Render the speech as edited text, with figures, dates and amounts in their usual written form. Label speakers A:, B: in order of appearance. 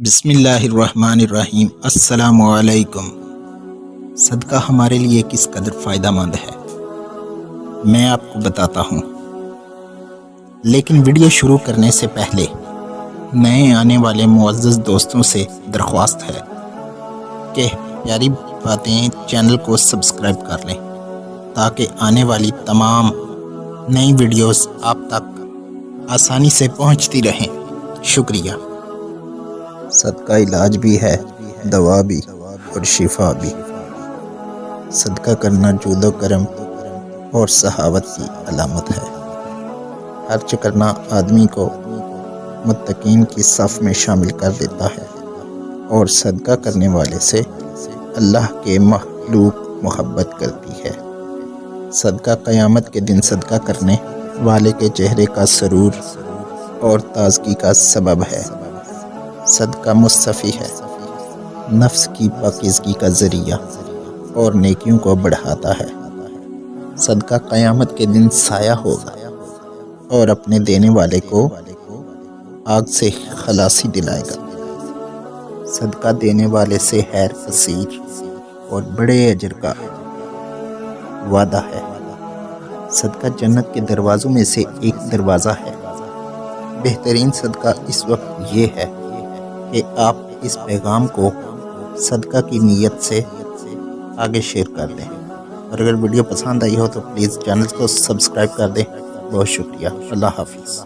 A: बिस्मिल्लाहिर्रहमानिर्रहीम। अस्सलामु अलैकुम। सदका हमारे लिए किस कदर फ़ायदा मंद है मैं आपको बताता हूँ, लेकिन वीडियो शुरू करने से पहले नए आने वाले मुअज़्ज़ज़ दोस्तों से दरख्वास्त है कि प्यारी बातें चैनल को सब्सक्राइब कर लें ताकि आने वाली तमाम नई वीडियोस आप तक आसानी से पहुँचती रहें। शुक्रिया। सदका इलाज भी है, दवा भी और शिफा भी। सदका करना जूदो करम और सहावत की अलामत है। खर्च करना आदमी को मुत्तकीन की सफ़ में शामिल कर देता है और सदका करने वाले से अल्लाह के मखलूक मोहब्बत करती है। सदका क़यामत के दिन सदका करने वाले के चेहरे का सरूर और ताज़गी का सबब है। सदका मुस्तफ़ी है, नफ्स की पाकीज़गी का ज़रिया और नेकियों को बढ़ाता है। सदका क़यामत के दिन साया होगा और अपने देने वाले को आग से खलासी दिलाएगा। सदका देने वाले से खैर कसीर और बड़े अजर का वादा है। सदका जन्नत के दरवाज़ों में से एक दरवाज़ा है। बेहतरीन सदका इस वक्त ये है कि आप इस पैगाम को सदका की नीयत से आगे शेयर कर दें, और अगर वीडियो पसंद आई हो तो प्लीज़ चैनल को सब्सक्राइब कर दें। बहुत शुक्रिया। अल्लाह हाफिज़।